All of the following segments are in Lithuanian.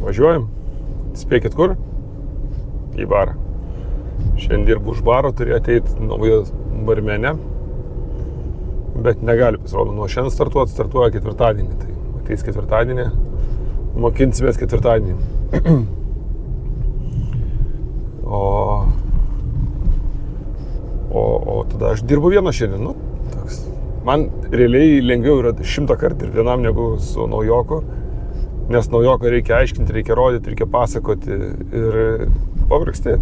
Važiuojam. Spėkit kur? Į barą. Šiandien dirbu už baro, turėjo ateiti nauja barmenė. Bet negali, pasirodo, nuo šiandien startuoja ketvirtadienį. Tai ateis ketvirtadienį, mokinsimės ketvirtadienį. O tada aš dirbu vieną šiandien. Nu, toks. Man realiai lengviau yra 100 kartų ir vienam negu su naujoku. Nes naujoką reikia aiškinti, reikia rodyti, reikia pasakoti ir pavargsti.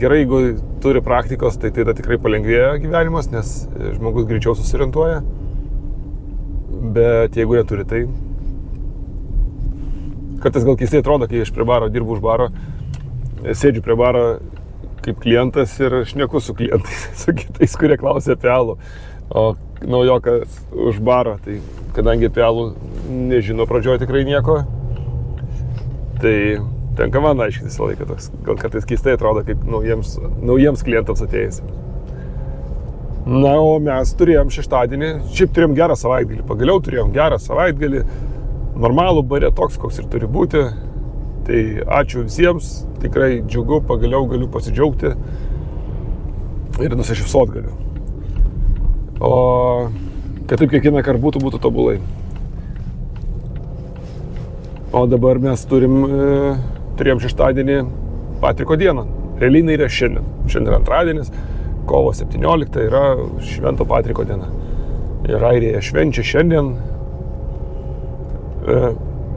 Gerai, jeigu turi praktikos, tai tada tikrai palengvėja gyvenimas, nes žmogus greičiau susiorientuoja. Bet jeigu neturi, tai kartais gal keistai atrodo, kai aš prie baro dirbu už baro, sėdžiu prie baro kaip klientas ir šneku su klientais, su kitais, kurie klausia apie alų. O naujokas už baro, tai kadangi apie alų nežino pradžioje tikrai nieko, tai tenka man aiškinti visą laiką toks. Gal kartais keistai atrodo, kaip naujiems klientams atėjus. Na, o mes turėjom šeštadienį, šiaip turėjom gerą savaitgalį, pagaliau turėjom gerą savaitgalį, normalų bare toks, koks ir turi būti. Tai ačiū visiems, tikrai džiugu, pagaliau galiu pasidžiaugti ir nusišypsot galiu. O kad taip kiekvieną kartą būtų tobulai. O dabar mes turėjom šeštadienį Patriko dieną. Realiai yra šiandien. Šiandien yra antradienis, kovo 17 yra Švento Patriko diena. Ir Airija švenčia šiandien.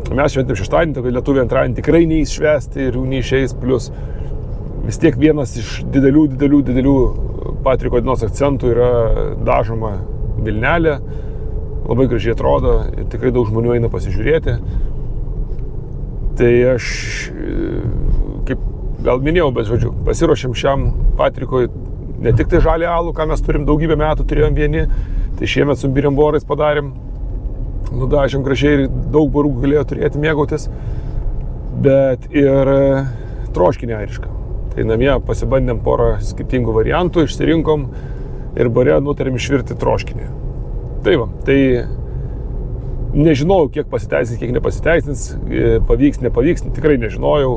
Mes šventėm šeštadienį, tai lietuviai antradienį tikrai neįs švęsti ir jų neišeis. Plus vis tiek vienas iš didelių Patriko dienos akcentų yra dažoma Vilnelė. Labai gražiai atrodo ir tikrai daug žmonių eina pasižiūrėti. Tai aš, kaip gal minėjau, bet žodžiu, pasiruošėm šiam Patrikoj ne tik tai žalį alų, ką mes turim daugybę metų, turėjom vieni, tai šiemet su Birimborais padarėm, nudažėm gražiai ir daug barų galėjo turėti mėgautis, bet ir troškinį airišką. Tai namie pasibandėm porą skirtingų variantų, išsirinkom ir bare nutarėm išvirti troškinį. Tai va, tai nežinojau, kiek pasiteisins, kiek nepasiteisins, pavyks, nepavyks, tikrai nežinojau,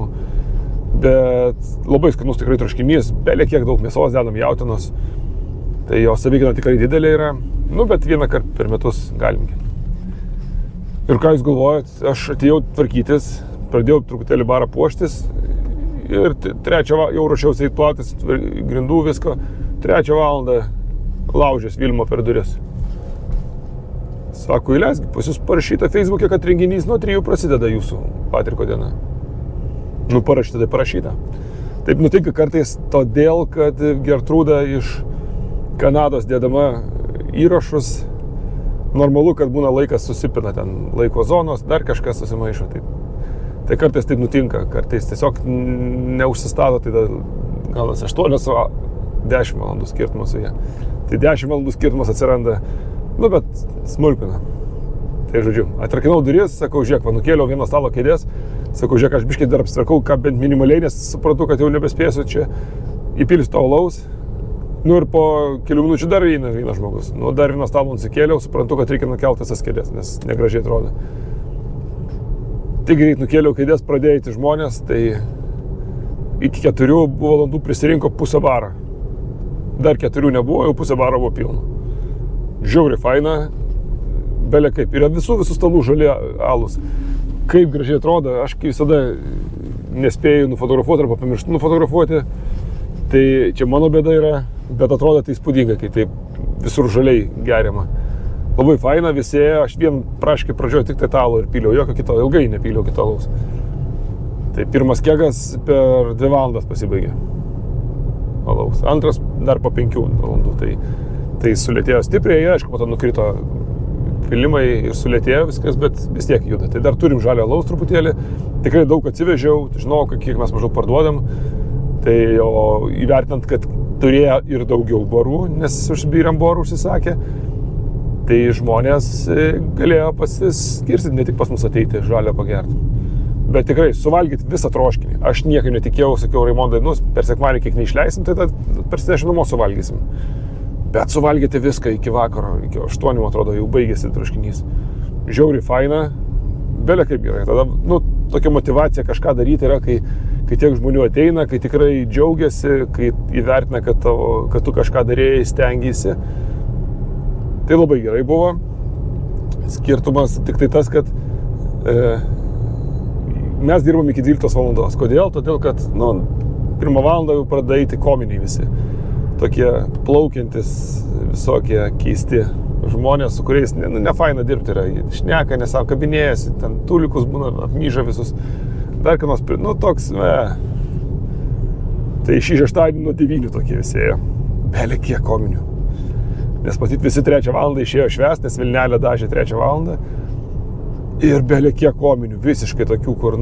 bet labai skanus tikrai troškinys, belė kiek daug mėsos dedam, jautienos, tai jo savikaina tikrai didelė yra, nu bet vieną kartą per metus galim. Ir ką jūs galvojat, aš atėjau tvarkytis, pradėjau truputėlį barą puoštis ir jau ruošiausi eit platis, grindų visko, 3 valandą laužės Vilma per duris. Sako, įleisk, pas jūs parašyta Facebook'e, kad renginys nuo 3 prasideda jūsų Patriko diena. Nu, parašyta, tai parašyta. Taip nutinka kartais todėl, kad Gertrūda iš Kanados dėdama įrašus, normalu, kad būna laikas susipina ten laiko zonos, dar kažkas susimaišo. Tai kartais taip nutinka, kartais tiesiog neužsistato, tai gal 8-10 valandų skirtumas su jie. Tai 10 valandų skirtumas atsiranda. Nu, bet smulkina. Tai žodžiu, atrakinau duris, sakau, žiūrėk, nukėliau vieno stalo kėdės, sakau, žiūrėk, aš biškai dar apsitvarkau, ką bent minimaliai, nes suprantu, kad jau nebespėsiu čia, įpilsiu to alaus. Nu ir po kelių minučių dar vienas žmogus. Nu, dar vieną stalą nusikėliau, suprantu, kad reikia nukelti visas kėdės, nes negražiai atrodo. Tik greit nukėliau kėdės, pradėjo eiti žmonės, tai iki 4 valandų prisirinko pusę barą. Dar 4 nebuvo, jau pusę baro buvo pilna. Žiauriai faina, belė kaip. Yra visų stalų žali alus. Kaip gražiai atrodo, aš kaip visada nespėjau nufotografuoti arba pamirštu nufotografuoti. Tai čia mano bėda yra, bet atrodo tai įspūdinga, kai taip visur žaliai geriama. Labai faina, visi ėjo, aš vien praškai pradžioje tik tai talų ir pyliau, jokio kito, ilgai nepyliau kito alaus. Tai pirmas kegas per 2 valandas pasibaigė alaus, antras dar po 5 valandų. Tai sulėtėjo stipriai, aišku, po to nukrito pilimai ir sulėtėjo viskas, bet vis tiek juda. Tai dar turim žalio alaus truputėlį, tikrai daug atsivežiau, žinau, kiek mes maždaug parduodam. Tai o įvertinant, kad turėjo ir daugiau barų, nes už Birimborų užsisakė, tai žmonės galėjo pasiskirstyti, ne tik pas mus ateiti žalio pagerti. Bet tikrai suvalgyti visą troškinį. Aš nieko netikėjau, sakiau Raimondai, per sekmadienį kiek neišleisim, tai persinešim namo suvalgysim. Bet suvalgyti viską iki vakaro, iki 8, atrodo, jau baigėsi troškinys. Žiauriai faina, belė kaip gerai. Tada, tokia motyvacija kažką daryti yra, kai tiek žmonių ateina, kai tikrai džiaugiasi, kai įvertina, kad tu kažką darėjai, stengiasi. Tai labai gerai buvo. Skirtumas tik tai tas, kad mes dirbam iki 12 valandos. Kodėl? Todėl, kad 1 valandą jau pradeda eiti kominiai visi. Tokie plaukiantis, visokie keisti žmonės, su kuriais nefaina dirbti yra. Šneka, nesavo kabinėjasi, ten tulikus būna, apmyža visus. Dar ką nors, toks, Tai šį šeštadienį nuo 9 tokie visi ėjo. Belė kiek kominių. Nes matyt visi 3 valandą išėjo švęst, nes Vilnelė dažė 3 valandą. Ir belė kiek kominių, visiškai tokių, kur,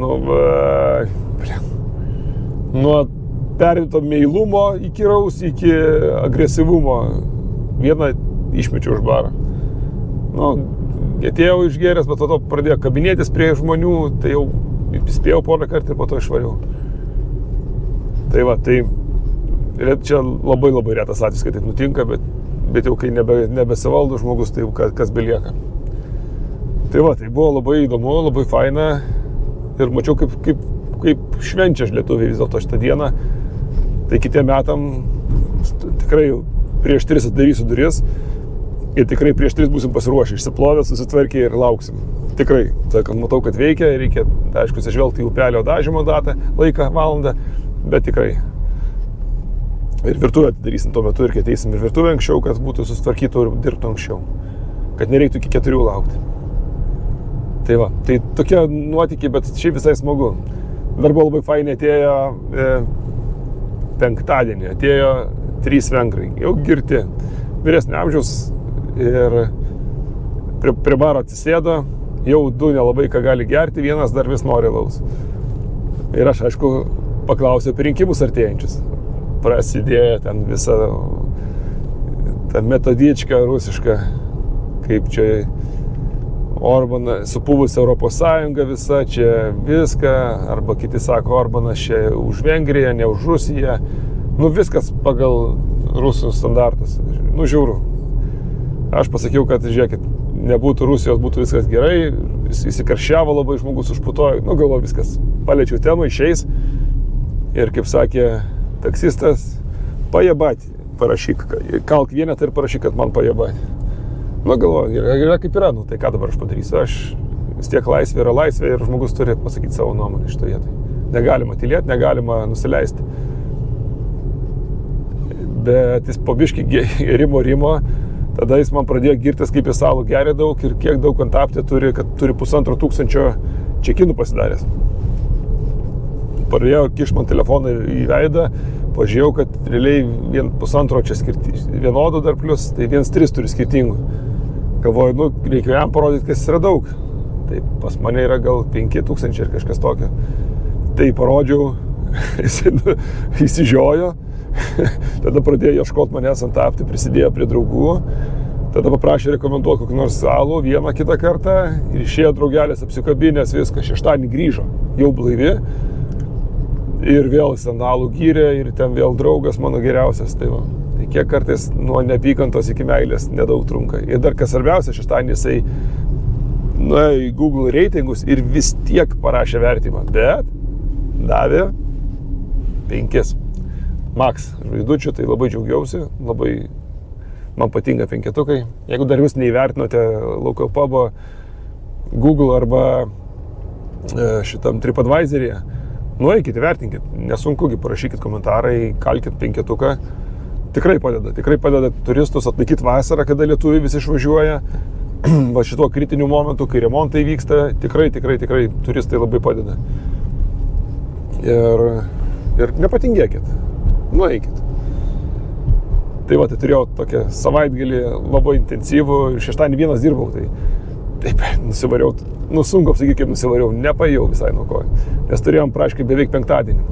nuo perdėto meilumo įkyraus iki agresyvumo. Vieną išmečiau už barą. Atėjau išgėręs, bet po to pradėjo kabinėtis prie žmonių, tai jau spėjau porą kartų ir po to išvariau. Tai va, tai čia labai labai retas atvejis, kad taip nutinka, bet jau kai nebesivaldo žmogus, tai kas belieka. Tai va, tai buvo labai įdomu, labai faina ir mačiau, kaip švenčia lietuviai vis dėlto šitą dieną. Tai kitiem metam tikrai prieš 3 atidarysiu duris ir tikrai prieš 3 būsim pasiruošę, išsiplovę, susitvarkę ir lauksim. Tikrai, tai kad matau, kad veikia, reikia, aišku, atsižvelgti į upelio dažymo datą, laiką, valandą, bet tikrai. Ir virtuvę atidarysim tuo metu ir kai ateisim ir virtuvę anksčiau, kad būtų susitvarkytų ir dirbtų anksčiau, kad nereiktų iki 4 laukti. Tai va, tai tokie nuotykiai, bet šiaip visai smagu. Dar buvo labai fainai atėjo penktadienį, atėjo 3 vengrai, jau girti, vyresnio amžiaus ir prie baro atsisėdo, jau 2 nelabai ką gali gerti, vienas dar vis nori alaus. Ir aš, aišku, paklausiau apie rinkimus artėjančius. Prasidėjo ten visa ta metodička rusiška, kaip čia Orbaną, supuvusi Europos Sąjunga visa, čia viską, arba kiti sako, Orbanas čia už Vengriją, ne už Rusiją. Viskas pagal rusų standartus. Žiūriu. Aš pasakiau, kad, žiūrėkit, nebūtų Rusijos, būtų viskas gerai, įsikarščiavo labai žmogus, užputojo, galvoju, viskas. Paliečiau temą, išeis. Ir kaip sakė taksistas, pajebati, parašyk, kalk vienetą ir parašyk, kad man pajebati. Galvoju, yra kaip yra, tai ką dabar aš padarysiu? Aš vis tiek laisvė yra laisvė ir žmogus turi pasakyti savo nuomonę šitoje vietoje. Negalima tylėti, negalima nusileisti. Bet jis po biškį rimo, tada jis man pradėjo girtis, kaip jis salų geria daug ir kiek daug kontaptė turi, kad turi 1500 čekinų pasidaręs. Pradėjo kišti man telefoną į veidą, pažiūrėjau, kad realiai 1,5 čia vienodų dar plus, tai 1,3 turi skirtingų. Galvoju, reikia jam parodyti, kas yra daug. Tai pas mane yra gal 5000 ir kažkas tokio. Tai parodžiau, jis įsižiojo, tada pradėjo ieškoti manęs ant tapti, prisidėjo prie draugų, tada paprašė rekomenduoti kokį nors alų vieną kitą kartą ir išėjo draugelis apsikabinęs viską, šeštadienį grįžo, jau blaivi. Ir vėl sandalų gyrė ir ten vėl draugas mano geriausias. Tai kiek kartais nuo neapykantos iki meilės nedaug trunka. Ir dar kas svarbiausia, šeštadienį jisai nuėjo į Google reitingus ir vis tiek parašė vertimą, bet davė 5 max žvaigždučių, tai labai džiaugiausi, labai man patinka 5-tukai. Jeigu dar jūs neįvertinote Local Pubo Google arba šitam TripAdvisoryje, nueikit, vertinkit, nesunkugi, parašykit komentarai, kalkit 5-tuką. Tikrai padeda turistus atlaikyti vasarą, kada lietuviai visi išvažiuoja. Va šituo kritiniu momentu, kai remontai vyksta, tikrai turistai labai padeda. Ir nepatingėkit, nueikit. Tai va, tai turėjau tokią savaitgalį labai intensyvų ir šeštadienį vienas dirbau, tai taip, nusivariau, sunku apsakyti, kaip nusivariau, nepajau visai nuo ko, nes turėjom praškai beveik penktadienį.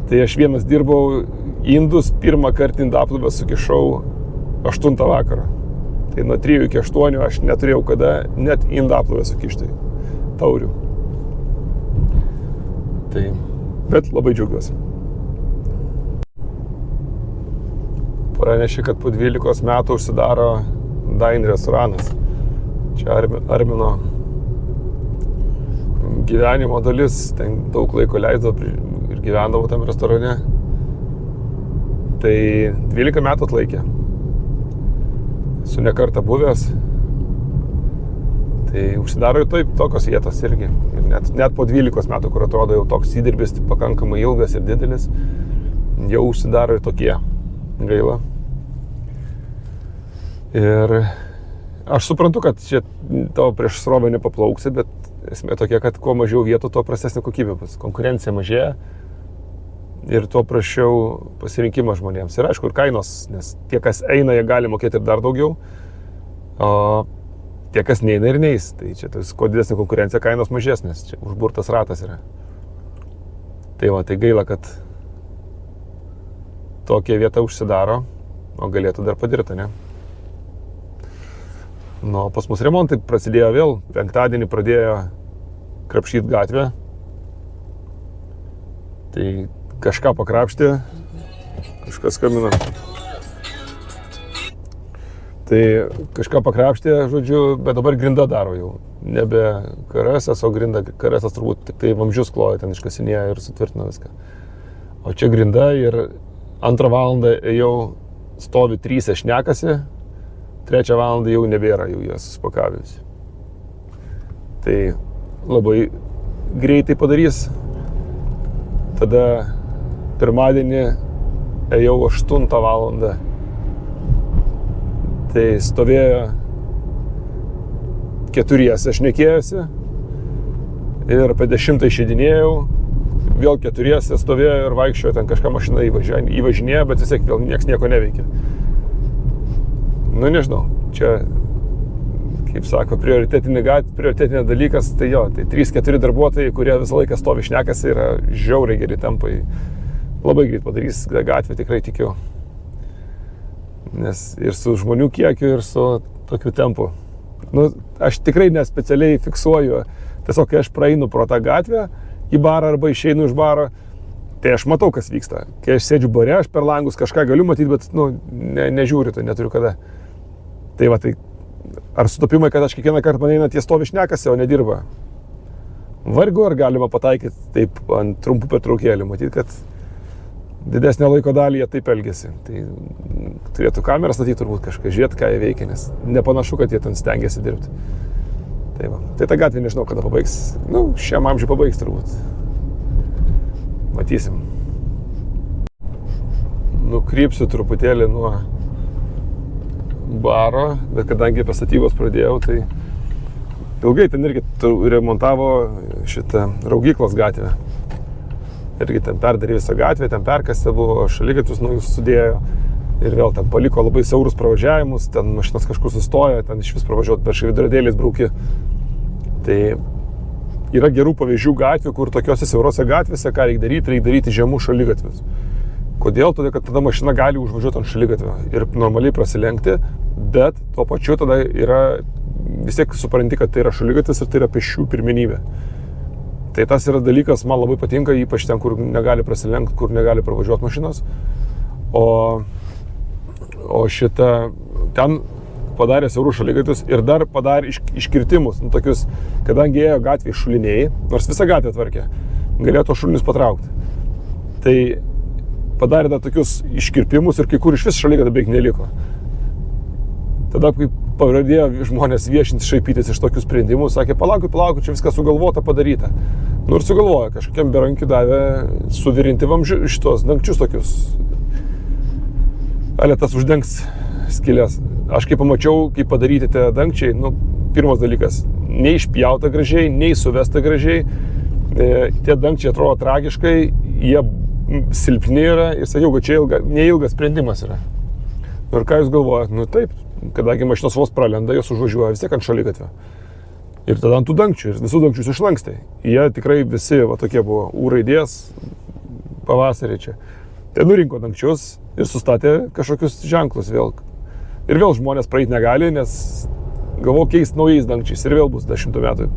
Tai aš vienas dirbau indus, pirmą kartą indaplovę sukišau 8 vakaro. Tai nuo 3 iki 8 aš neturėjau kada net indaplovę sukišti taurių. Tai, bet labai džiaugiuosi. Pranešė, kad po 12 metų užsidaro Dain restoranas. Čia Armino gyvenimo dalis, ten daug laiko leisdavo ir gyvendavo tam restorane. Tai 12 metų atlaikė. Su nekartą buvęs. Tai užsidaro ir taip tokios vietos irgi. Ir net po 12 metų, kur atrodo jau toks įdirbis pakankamai ilgas ir didelis, jau užsidaro ir tokie. Gaila. Ir aš suprantu, kad čia tavo prieš srovę nepaplauksi, bet esmė tokia, kad kuo mažiau vietų, tuo prastesnė kokybė bus. Konkurencija mažėja ir tuo prašiau pasirinkimas žmonėms. Ir aišku, ir kainos, nes tie, kas eina, jie gali mokėti ir dar daugiau, o tie, kas neina ir neis. Tai čia kuo didesnė konkurencija, kainos mažesnės. Čia užburtas ratas yra. Tai va, tai gaila, kad tokia vieta užsidaro, o galėtų dar padirbti, ne? Nu, pas mus remontai prasidėjo vėl. Penktadienį pradėjo krapšyti gatvę. Tai kažką pakrapštė. Kažkas skambina. Tai kažką pakrapštė, žodžiu, bet dabar grinda daro jau. Nebe karasas, o grinda. Karasas turbūt tik tai vamzdžius kloja, ten iškasinėja ir sutvirtina viską. O čia grinda ir 2 valandą jau stovi 3 šnekasi. 3 valandą jau nebėra jų jas suspakavęs. Tai labai greitai padarys. Tada pirmadienį ėjau 8 valandą. Tai stovėjo 4 šnekėjosi ir apie 10 išeidinėjau. Vėl 4 stovėjo ir vaikščiojo, ten kažką mašina įvažinėjo, bet vis tiek vėl nieks nieko neveikia. Nu, nežinau, čia, kaip sako, prioritetinė dalykas, tai jo, tai 3-4 darbuotojai, kurie visą laiką stovi šnekasi, yra žiauriai geri tempai. Labai greit padarys gatvę, tikrai tikiu. Nes ir su žmonių kiekiu, ir su tokiu tempu. Nu, aš tikrai nespecialiai fiksuoju, tiesiog, kai aš praeinu pro tą gatvę į barą arba išeinu iš baro, tai aš matau, kas vyksta. Kai aš sėdžiu bare, aš per langus kažką galiu matyti, bet nežiūriu, tai neturiu kada. Tai va, tai ar sutapimai, kad aš kiekvieną kartą man eina, tie stovi šnekasi, o nedirba. Vargu ar galima pataikyti taip ant trumpų pertraukėlių, matyti, kad didesnę laiko dalį jie taip elgesi. Tai turėtų kamerą statyti turbūt kažką, žiūrėti, ką jie veikia, nes nepanašu, kad jie ten stengiasi dirbti. Tai va, tai ta gatvė nežinau, kada pabaigs. Nu, šiam amžiui pabaigs turbūt. Matysim. Nukrypsiu truputėlį nuo baro, bet kadangi apie statybos pradėjau, tai ilgai ten irgi remontavo šitą Raugyklos gatvę. Irgi ten perdarė visą gatvę, ten perkastė buvo, šaligatvius naujus sudėjo ir vėl ten paliko labai siaurus pravažiavimus, ten mašinas kažkur sustoja, ten iš vis pravažiuoti per švidradėliais brauki. Tai yra gerų pavyzdžių gatvių, kur tokiuose siaurose gatvėse, ką reikia daryti žemų šaligatvius. Kodėl? Todėl, kad tada mašina gali užvažiuoti ant šaligatvio ir normaliai prasilenkti, bet tuo pačiu tada yra, vis tiek supranti, kad tai yra šaligatvis ir tai yra pėsčių pirmenybė. Tai tas yra dalykas, man labai patinka, ypač ten, kur negali prasilenkti, kur negali pravažiuoti mašinos. O šitą ten padarė siaurų šaligatvius ir dar padarė iškirtimus, tokius, kadangi ėjo gatvėje šuliniai, nors visą gatvę tvarkė, galėjo to šulinius patraukti. Tai padarė dar tokius iškirpimus ir kai kur iš vis šaligatvio beveik neliko. Tada, kai pradėjo žmonės viešinti, šaipytis iš tokių sprendimų, sakė, palaukit, čia viskas sugalvota, padaryta. Nu ir sugalvojo, kažkokiam berankiu davė suvirinti šitos dangčius tokius. Aletas uždengs skylės. Aš kai pamačiau, kaip padaryti tie dangčiai, pirmas dalykas, neišpjauta gražiai, nei suvesta gražiai. Tie dangčiai atrodo tragiškai, jie silpni yra ir sakiau, kad čia neilgas sprendimas yra. Ir ką jūs galvojat? Taip, kadangi mašinos vos pralenda, jos užvažiuoja vis tiek ant šaligatvio. Ir tada ant tų dangčių, ir visus dangčius išlankstai. Jie tikrai visi tokie buvo U raidės pavasarį čia. Tai nurinko dangčius ir sustatė kažkokius ženklus vėl. Ir vėl žmonės praeit negali, nes galvoju keisti naujais dangčiais ir vėl bus 10 metų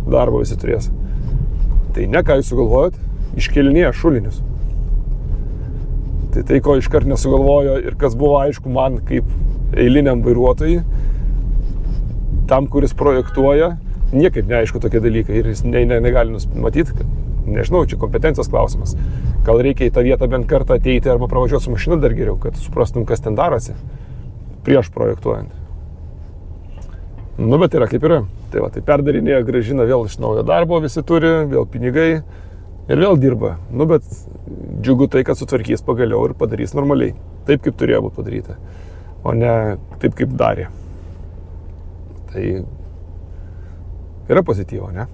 darbo visi turės. Tai ne, ką jūs sugalvojot, iškelinėja šulinius. Tai ko iškart nesugalvojo ir kas buvo aišku man kaip eiliniam vairuotojui, tam, kuris projektuoja, niekaip neaišku tokie dalykai ir jis negali matyti, nežinau, čia kompetencijos klausimas. Gal reikia į tą vietą bent kartą ateiti arba pravažiuoti su mašina dar geriau, kad suprastum, kas ten darosi prieš projektuojant. Nu, bet yra kaip yra. Tai va, tai perdarinėja, grąžina vėl iš naujo darbo, visi turi, vėl pinigai ir vėl dirba. Nu, bet džiugu tai, kad sutvarkys pagaliau ir padarys normaliai. Taip, kaip turėjo būti padaryta, o ne taip, kaip darė. Tai yra pozityvo, ne?